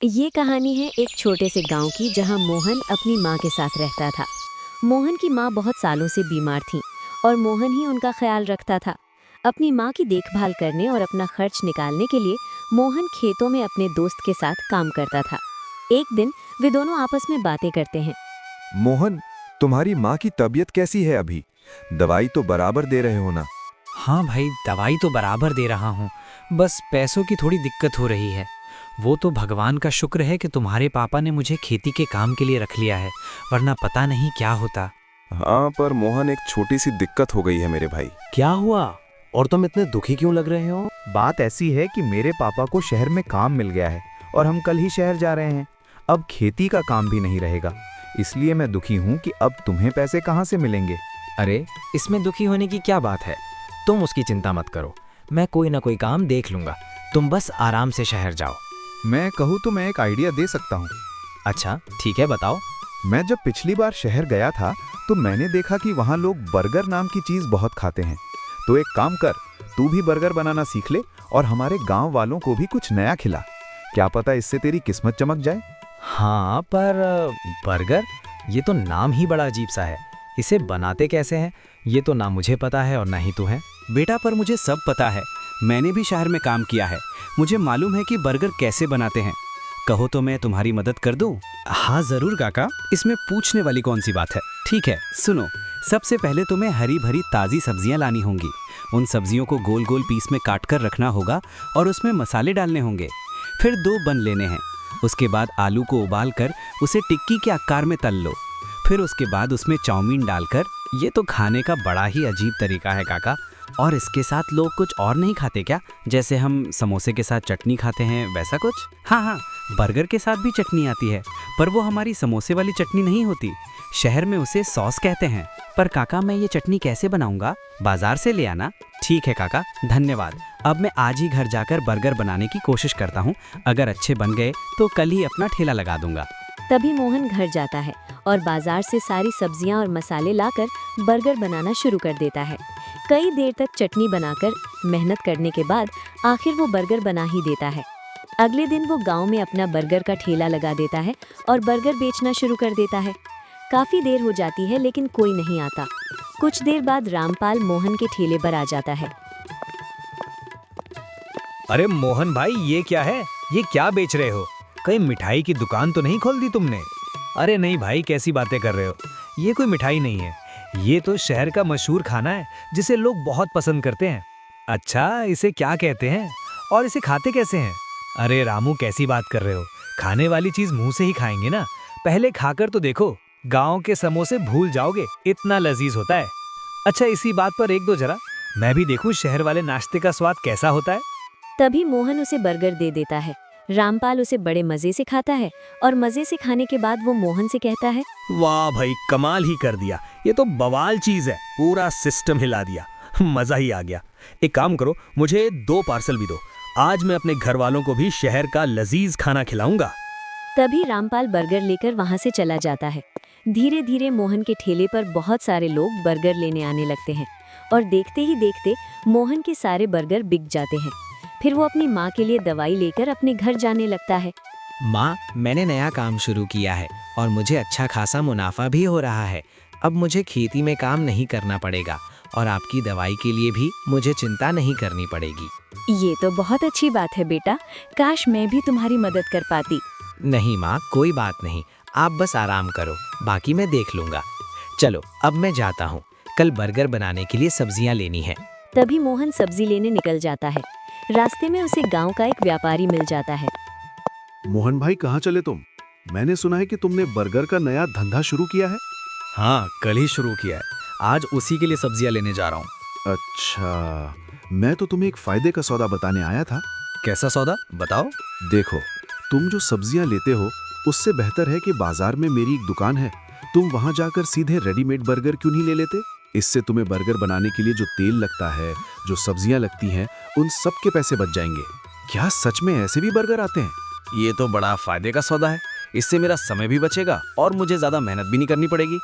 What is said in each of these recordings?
ये कहानी है एक छोटे से गांव की जहां मोहन अपनी माँ के साथ रहता था। मोहन की माँ बहुत सालों से बीमार थी और मोहन ही उनका ख्याल रखता था। अपनी माँ की देखभाल करने और अपना खर्च निकालने के लिए मोहन खेतों में अपने दोस्त के साथ काम करता था। एक दिन वे दोनों आपस में बातें करते हैं। मोहन, तुम्हारी माँ की तबीयत कैसी है अभी? दवाई तो बराबर दे रहे हो ना? हाँ भाई, दवाई तो बराबर दे रहा हूँ। बस पैसों की थोड़ी दिक्कत हो रही है। वो तो भगवान का शुक्र है कि तुम्हारे पापा ने मुझे खेती के काम के लिए रख लिया है, वरना पता नहीं क्या होता। हाँ, पर मोहन एक छोटी सी दिक्कत हो गई है मेरे भाई। क्या हुआ? और तुम इतने दुखी क्यों लग रहे हो? बात ऐसी है कि मेरे पापा को शहर में काम मिल गया है और हम कल ही शहर जा रहे हैं। अब खेती का काम भी नहीं रहेगा, इसलिए मैं दुखी हूँ कि अब तुम्हें पैसे कहाँ से मिलेंगे। अरे, इसमें दुखी होने की क्या बात है? तुम उसकी चिंता मत करो, मैं कोई ना कोई काम देख लूंगा। तुम बस आराम से शहर जाओ। मैं कहूँ तो मैं एक आइडिया दे सकता हूँ। अच्छा, ठीक है, बताओ। मैं जब पिछली बार शहर गया था तो मैंने देखा कि वहाँ लोग बर्गर नाम की चीज़ बहुत खाते हैं। तो एक काम कर, तू भी बर्गर बनाना सीख ले और हमारे गांव वालों को भी कुछ नया खिला। क्या पता इससे तेरी किस्मत चमक जाए। हाँ, पर बर्गर, ये तो नाम ही बड़ा अजीब सा है। इसे बनाते कैसे हैं, ये तो ना मुझे पता है और ना ही तू है। बेटा, पर मुझे सब पता है। मैंने भी शहर में काम किया है। मुझे मालूम है कि बर्गर कैसे बनाते हैं। कहो तो मैं तुम्हारी मदद कर दूं? हाँ जरूर काका, इसमें पूछने वाली कौन सी बात है। ठीक है, सुनो। सबसे पहले तुम्हें हरी भरी ताज़ी सब्जियां लानी होंगी। उन सब्जियों को गोल गोल पीस में काट कर रखना होगा और उसमें मसाले डालने होंगे। फिर 2 बन लेने हैं। उसके बाद आलू को उबाल कर उसे टिक्की के आकार में तल लो। फिर उसके बाद उसमें चाउमीन डालकर, ये तो खाने का बड़ा ही अजीब तरीका है काका। और इसके साथ लोग कुछ और नहीं खाते क्या? जैसे हम समोसे के साथ चटनी खाते हैं, वैसा कुछ? हाँ हाँ, बर्गर के साथ भी चटनी आती है, पर वो हमारी समोसे वाली चटनी नहीं होती। शहर में उसे सॉस कहते हैं। पर काका, मैं ये चटनी कैसे बनाऊंगा? बाजार से ले आना। ठीक है काका, धन्यवाद। अब मैं आज ही घर जाकर बर्गर बनाने की कोशिश करता हूँ। अगर अच्छे बन गए तो कल ही अपना ठेला लगा दूंगा। तभी मोहन घर जाता है और बाजार से सारी सब्जियां और मसाले लाकर बर्गर बनाना शुरू कर देता है। कई देर तक चटनी बनाकर मेहनत करने के बाद आखिर वो बर्गर बना ही देता है। अगले दिन वो गांव में अपना बर्गर का ठेला लगा देता है और बर्गर बेचना शुरू कर देता है। काफी देर हो जाती है लेकिन कोई नहीं आता। कुछ देर बाद रामपाल मोहन के ठेले पर आ जाता है। अरे मोहन भाई, ये क्या है? ये क्या बेच रहे हो? कहीं मिठाई की दुकान तो नहीं खोल दी तुमने? अरे नहीं भाई, कैसी बातें कर रहे हो? ये कोई मिठाई नहीं है, ये तो शहर का मशहूर खाना है जिसे लोग बहुत पसंद करते हैं। अच्छा, इसे क्या कहते हैं और इसे खाते कैसे हैं? अरे रामू, कैसी बात कर रहे हो? खाने वाली चीज मुंह से ही खाएंगे ना, पहले खाकर तो देखो। गांव के समोसे भूल जाओगे, इतना लजीज होता है। अच्छा, इसी बात पर एक दो जरा, मैं भी देखूं शहर वाले नाश्ते का स्वाद कैसा होता है। तभी मोहन उसे बर्गर दे देता है। रामपाल उसे बड़े मजे से खाता है और मजे से खाने के बाद वो मोहन से कहता है, वाह भाई, कमाल ही कर दिया। ये तो बवाल चीज है, पूरा सिस्टम हिला दिया। मजा ही आ गया। एक काम करो, मुझे 2 पार्सल भी दो। आज मैं अपने घर वालों को भी शहर का लजीज खाना खिलाऊंगा। तभी रामपाल बर्गर लेकर वहां से चला जाता है। धीरे धीरे मोहन के ठेले पर बहुत सारे लोग बर्गर लेने आने लगते हैं और देखते ही देखते मोहन के सारे बर्गर बिक जाते हैं। फिर वो अपनी माँ के लिए दवाई लेकर अपने घर जाने लगता है। माँ, मैंने नया काम शुरू किया है और मुझे अच्छा खासा मुनाफा भी हो रहा है। अब मुझे खेती में काम नहीं करना पड़ेगा और आपकी दवाई के लिए भी मुझे चिंता नहीं करनी पड़ेगी। ये तो बहुत अच्छी बात है बेटा, काश मैं भी तुम्हारी मदद कर पाती। नहीं माँ, कोई बात नहीं, आप बस आराम करो, बाकी मैं देख लूंगा। चलो, अब मैं जाता हूँ, कल बर्गर बनाने के लिए सब्जियाँ लेनी है। तभी मोहन सब्जी लेने निकल जाता है। रास्ते में उसे गांव का एक व्यापारी मिल जाता है। मोहन भाई, कहाँ चले तुम? मैंने सुना है कि तुमने बर्गर का नया धंधा शुरू किया है। हाँ, कल ही शुरू किया है। आज उसी के लिए सब्जियां लेने जा रहा हूँ। अच्छा, मैं तो तुम्हें एक फायदे का सौदा बताने आया था। कैसा सौदा, बताओ। देखो, तुम जो सब्जियां लेते हो उससे बेहतर है कि बाजार में मेरी एक दुकान है, तुम वहां जाकर सीधे रेडीमेड बर्गर क्यों नहीं ले लेते? इससे तुम्हें बर्गर बनाने के लिए जो तेल लगता है, जो सब्जियां लगती हैं, उन सब के पैसे बच जाएंगे। क्या सच में ऐसे भी बर्गर आते हैं? ये तो बड़ा फायदे का सौदा है। इससे मेरा समय भी बचेगा और मुझे ज्यादा मेहनत भी नहीं करनी पड़ेगी।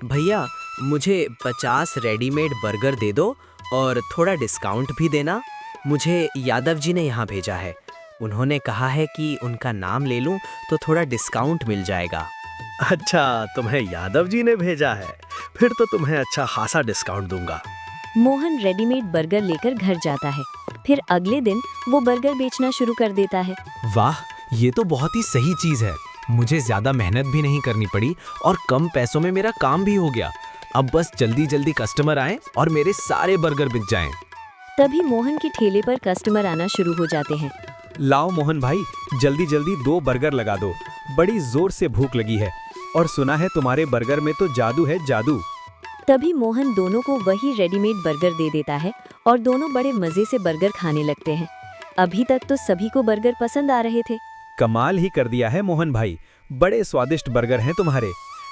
भैया, मुझे 50 रेडीमेड बर्गर दे दो और थोड़ा डिस्काउंट भी देना। मुझे यादव जी ने यहाँ भेजा है। उन्होंने कहा है कि उनका नाम ले लूँ तो थोड़ा डिस्काउंट मिल जाएगा। अच्छा, तुम्हें यादव जी ने भेजा है, फिर तो तुम्हें अच्छा खासा डिस्काउंट दूंगा। मोहन रेडीमेड बर्गर लेकर घर जाता है। फिर अगले दिन वो बर्गर बेचना शुरू कर देता है। वाह, ये तो बहुत ही सही चीज है। मुझे ज्यादा मेहनत भी नहीं करनी पड़ी और कम पैसों में मेरा काम भी हो गया। अब बस जल्दी जल्दी कस्टमर आए और मेरे सारे बर्गर बिक जाएं। तभी मोहन के ठेले पर कस्टमर आना शुरू हो जाते हैं। लाओ मोहन भाई, जल्दी जल्दी 2 बर्गर लगा दो। बड़ी जोर से भूख लगी है और सुना है तुम्हारे बर्गर में तो जादू है, जादू। तभी मोहन दोनों को वही रेडीमेड बर्गर दे देता है और दोनों बड़े मजे से बर्गर खाने लगते हैं। अभी तक तो सभी को बर्गर पसंद आ रहे थे। कमाल ही कर दिया है मोहन भाई, बड़े स्वादिष्ट बर्गर हैं तुम्हारे।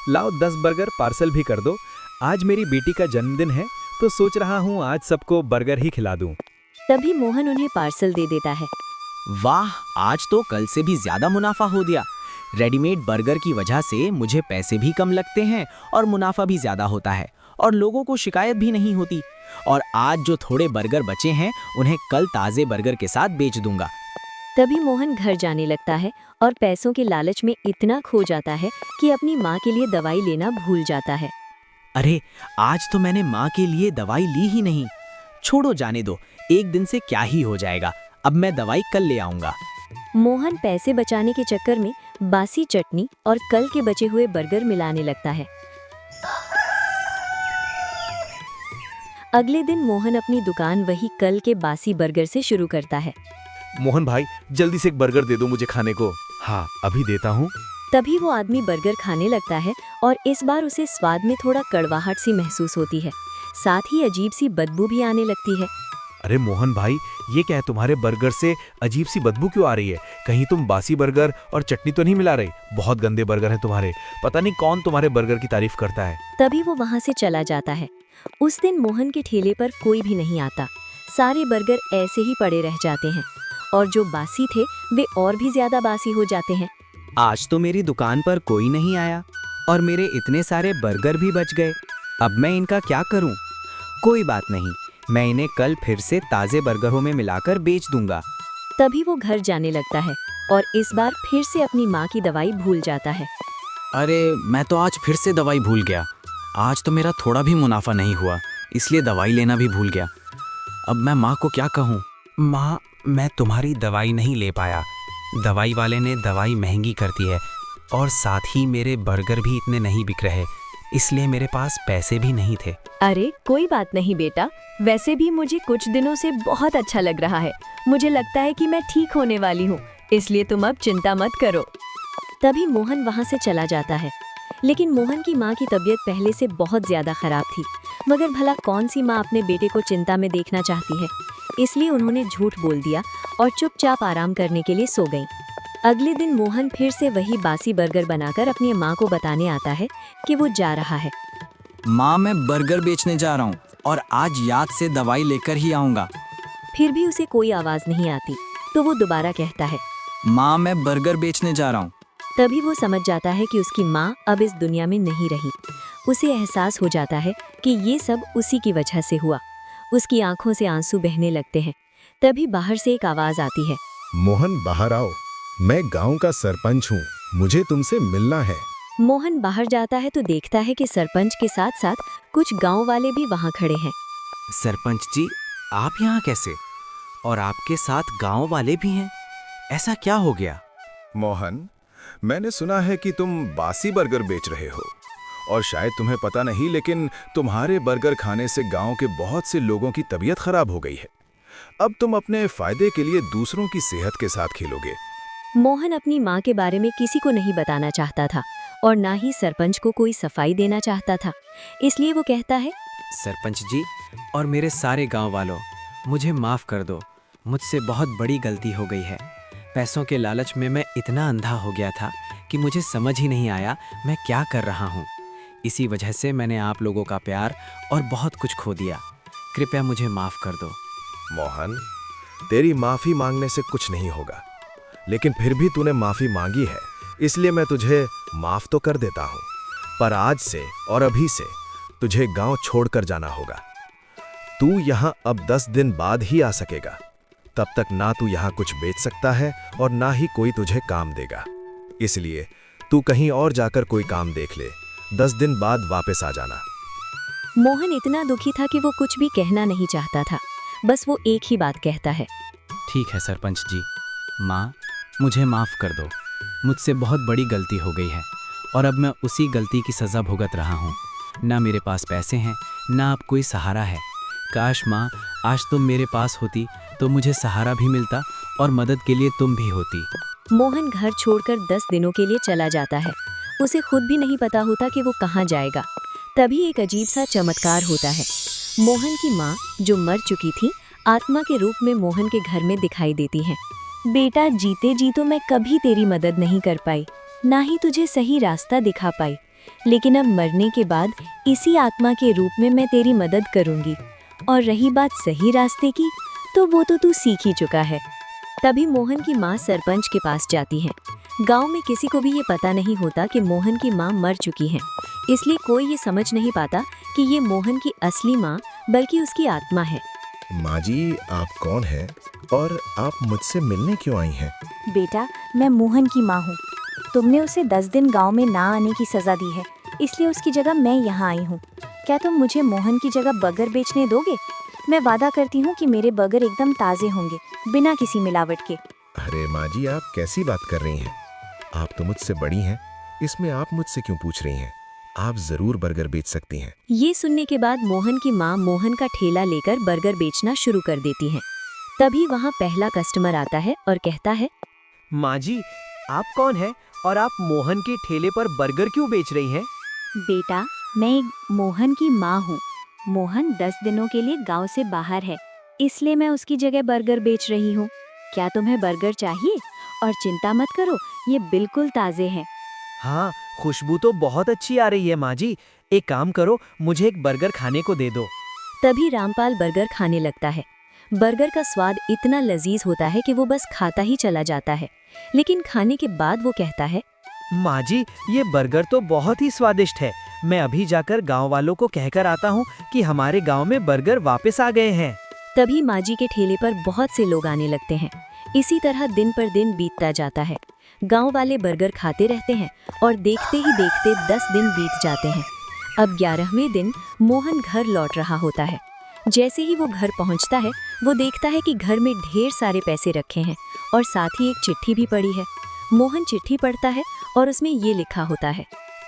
लाओ 10 बर्गर पार्सल भी कर दो। आज मेरी बेटी का जन्मदिन है तो सोच रहा हूँ आज सबको बर्गर ही खिला दूँ। तभी मोहन उन्हें पार्सल दे देता है। वाह, आज तो कल से भी ज्यादा मुनाफा हो गया। रेडीमेड बर्गर की वजह से मुझे पैसे भी कम लगते हैं और मुनाफा भी ज्यादा होता है और लोगों को शिकायत भी नहीं होती। और आज जो थोड़े बर्गर बचे हैं उन्हें कल ताजे बर्गर के साथ बेच दूंगा। तभी मोहन घर जाने लगता है और पैसों के लालच में इतना खो जाता है कि अपनी माँ के लिए दवाई लेना भूल जाता है। अरे, आज तो मैंने माँ के लिए दवाई ली ही नहीं। छोड़ो, जाने दो, एक दिन से क्या ही हो जाएगा। अब मैं दवाई कल ले आऊंगा। मोहन पैसे बचाने के चक्कर में बासी चटनी और कल के बचे हुए बर्गर मिलाने लगता है। अगले दिन मोहन अपनी दुकान वही कल के बासी बर्गर से शुरू करता है। मोहन भाई, जल्दी से एक बर्गर दे दो मुझे खाने को। हाँ, अभी देता हूँ। तभी वो आदमी बर्गर खाने लगता है और इस बार उसे स्वाद में थोड़ा कड़वाहट सी महसूस होती है। साथ ही अजीब सी बदबू भी आने लगती है। अरे मोहन भाई, ये क्या है, तुम्हारे बर्गर से अजीब सी बदबू क्यों आ रही है? कहीं तुम बासी बर्गर और चटनी तो नहीं मिला रहे? बहुत गंदे बर्गर हैं तुम्हारे। पता नहीं कौन तुम्हारे बर्गर की तारीफ करता है। तभी वो वहाँ से चला जाता है। उस दिन मोहन के ठेले पर कोई भी नहीं आता। सारे बर्गर ऐसे ही पड़े रह जाते हैं और जो बासी थे वे और भी ज्यादा बासी हो जाते हैं। आज तो मेरी दुकान पर कोई नहीं आया और मेरे इतने सारे बर्गर भी बच गए। अब मैं इनका क्या करूं? कोई बात नहीं, मैं इन्हें कल फिर से ताज़े बर्गरों में मिलाकर बेच दूंगा। तभी वो घर जाने लगता है और इस बार फिर से अपनी माँ की दवाई भूल जाता है। अरे, मैं तो आज फिर से दवाई भूल गया। आज तो मेरा थोड़ा भी मुनाफा नहीं हुआ, इसलिए दवाई लेना भी भूल गया। अब मैं माँ को क्या कहूँ? माँ, मैं तुम्हारी दवाई नहीं ले पाया। दवाई वाले ने दवाई महंगी कर दी है और साथ ही मेरे बर्गर भी इतने नहीं बिक रहे, इसलिए मेरे पास पैसे भी नहीं थे। अरे कोई बात नहीं बेटा, वैसे भी मुझे कुछ दिनों से बहुत अच्छा लग रहा है। मुझे लगता है कि मैं ठीक होने वाली हूँ, इसलिए तुम अब चिंता मत करो। तभी मोहन वहाँ से चला जाता है। लेकिन मोहन की माँ की तबीयत पहले से बहुत ज्यादा खराब थी, मगर भला कौन सी माँ अपने बेटे को चिंता में देखना चाहती है। इसलिए उन्होंने झूठ बोल दिया और चुपचाप आराम करने के लिए सो गईं। अगले दिन मोहन फिर से वही बासी बर्गर बनाकर अपनी माँ को बताने आता है कि वो जा रहा है। माँ, मैं बर्गर बेचने जा रहा हूँ और आज याद से दवाई लेकर ही आऊँगा। फिर भी उसे कोई आवाज नहीं आती, तो वो दोबारा कहता है, माँ, मैं बर्गर बेचने जा रहा हूँ। तभी वो समझ जाता है कि उसकी माँ अब इस दुनिया में नहीं रही। उसे एहसास हो जाता है कि ये सब उसी की वजह से हुआ। उसकी आंखों से आंसू बहने लगते हैं। तभी बाहर से एक आवाज आती है, मोहन बाहर आओ, मैं गांव का सरपंच हूँ, मुझे तुमसे मिलना है। मोहन बाहर जाता है तो देखता है कि सरपंच के साथ साथ कुछ गांव वाले भी वहाँ खड़े हैं। सरपंच जी, आप यहाँ कैसे? और आपके साथ गांव वाले भी हैं? ऐसा क्या हो गया? मोहन, मैंने सुना है कि तुम बासी बर्गर बेच रहे हो और शायद तुम्हें पता नहीं, लेकिन तुम्हारे बर्गर खाने से गांव के बहुत से लोगों की तबीयत खराब हो गई है। अब तुम अपने फायदे के लिए दूसरों की सेहत के साथ खेलोगे। मोहन अपनी माँ के बारे में किसी को नहीं बताना चाहता था और ना ही सरपंच को कोई सफाई देना चाहता था। इसलिए वो कहता है, सरपंच जी और मेरे सारे गांव वालों, मुझे माफ़ कर दो। मुझसे बहुत बड़ी गलती हो गई है। पैसों के लालच में मैं इतना अंधा हो गया था कि मुझे समझ ही नहीं आया मैं क्या कर रहा हूँ। इसी वजह से मैंने आप लोगों का प्यार और बहुत कुछ खो दिया। कृपया मुझे माफ़ कर दो। मोहन, तेरी माफी मांगने से कुछ नहीं होगा, लेकिन फिर भी तूने माफी मांगी है, इसलिए मैं तुझे माफ तो कर देता हूँ। पर आज से और अभी से तुझे गांव छोड़कर जाना होगा। तू यहाँ अब 10 दिन बाद ही आ सकेगा। तब तक ना तू यहाँ कुछ बेच सकता है और ना ही कोई तुझे काम देगा। इसलिए तू कहीं और जाकर कोई काम देख ले। 10 दिन बाद वापस आ जाना। मोहन इतना दुखी था कि वो कुछ भी कहना नहीं चाहता था। बस वो एक ही बात कहता है। ठीक है सरपंच जी। माँ, मुझे माफ़ कर दो। मुझसे बहुत बड़ी गलती हो गई है और अब मैं उसी गलती की सज़ा भुगत रहा हूँ। ना मेरे पास पैसे हैं, ना अब कोई सहारा है। काश माँ, आज तुम मेरे पास होती तो मुझे सहारा भी मिलता और मदद के लिए तुम भी होती। मोहन घर छोड़कर 10 दिनों के लिए चला जाता है। उसे खुद भी नहीं पता होता कि वो कहाँ जाएगा। तभी एक अजीब सा चमत्कार होता है। मोहन की माँ, जो मर चुकी थी, आत्मा के रूप में मोहन के घर में दिखाई देती है। बेटा, जीते जी तो मैं कभी तेरी मदद नहीं कर पाई, ना ही तुझे सही रास्ता दिखा पाई, लेकिन अब मरने के बाद इसी आत्मा के रूप में मैं तेरी मदद करूंगी। और रही बात सही रास्ते की, तो वो तो तू सीख ही चुका है। तभी मोहन की माँ सरपंच के पास जाती है। गांव में किसी को भी ये पता नहीं होता कि मोहन की माँ मर चुकी है, इसलिए कोई ये समझ नहीं पाता कि ये मोहन की असली माँ बल्कि उसकी आत्मा है। माँ जी, आप कौन हैं और आप मुझसे मिलने क्यों आई हैं? बेटा, मैं मोहन की माँ हूँ। तुमने उसे 10 दिन गांव में ना आने की सज़ा दी है, इसलिए उसकी जगह मैं यहाँ आई हूँ। क्या तुम मुझे मोहन की जगह बर्गर बेचने दोगे? मैं वादा करती हूँ कि मेरे बर्गर एकदम ताज़े होंगे, बिना किसी मिलावट के। अरे माँ जी, आप कैसी बात कर रही हैं? आप तो मुझसे बड़ी हैं, इसमें आप मुझसे क्यों पूछ रही हैं? आप जरूर बर्गर बेच सकती हैं। ये सुनने के बाद मोहन की माँ मोहन का ठेला लेकर बर्गर बेचना शुरू कर देती है। तभी वहाँ पहला कस्टमर आता है और कहता है, माँ जी, आप कौन हैं और आप मोहन के ठेले पर बर्गर क्यों बेच रही हैं? बेटा, मैं एक मोहन की माँ हूँ। मोहन 10 दिनों के लिए गांव से बाहर है, इसलिए मैं उसकी जगह बर्गर बेच रही हूँ। क्या तुम्हें बर्गर चाहिए? और चिंता मत करो, ये बिल्कुल ताज़े हैं। हाँ, खुशबू तो बहुत अच्छी आ रही है माँ जी। एक काम करो, मुझे एक बर्गर खाने को दे दो। तभी रामपाल बर्गर खाने लगता है। बर्गर का स्वाद इतना लजीज होता है कि वो बस खाता ही चला जाता है, लेकिन खाने के बाद वो कहता है, माँ जी, ये बर्गर तो बहुत ही स्वादिष्ट है। मैं अभी जाकर गांव वालों को कहकर आता हूँ कि हमारे गांव में बर्गर वापस आ गए हैं। तभी माँ जी के ठेले पर बहुत से लोग आने लगते हैं। इसी तरह दिन पर दिन बीतता जाता है। गांव वाले बर्गर खाते रहते हैं और देखते ही देखते 10 दिन बीत जाते हैं। अब 11वें दिन मोहन घर लौट रहा होता है। जैसे ही वो घर पहुंचता है, वो देखता है कि घर में ढेर सारे पैसे रखे हैं और साथ ही एक चिट्ठी भी पड़ी है। मोहन चिट्ठी पढ़ता है और उसमें ये लिखा होता है,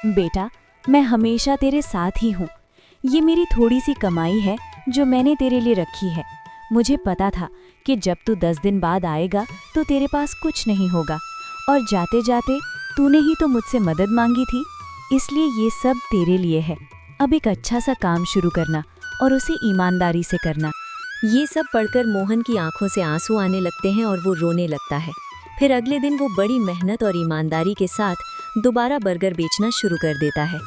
बेटा, मैं हमेशा तेरे साथ ही हूँ। ये मेरी थोड़ी सी कमाई है जो मैंने तेरे लिए रखी है। मुझे पता था कि जब तू 10 दिन बाद आएगा तो तेरे पास कुछ नहीं होगा, और जाते जाते तूने ही तो मुझसे मदद मांगी थी, इसलिए ये सब तेरे लिए है। अब एक अच्छा सा काम शुरू करना और उसे ईमानदारी से करना। ये सब पढ़कर मोहन की आंखों से आंसू आने लगते हैं और वो रोने लगता है। फिर अगले दिन वो बड़ी मेहनत और ईमानदारी के साथ दोबारा बर्गर बेचना शुरू कर देता है।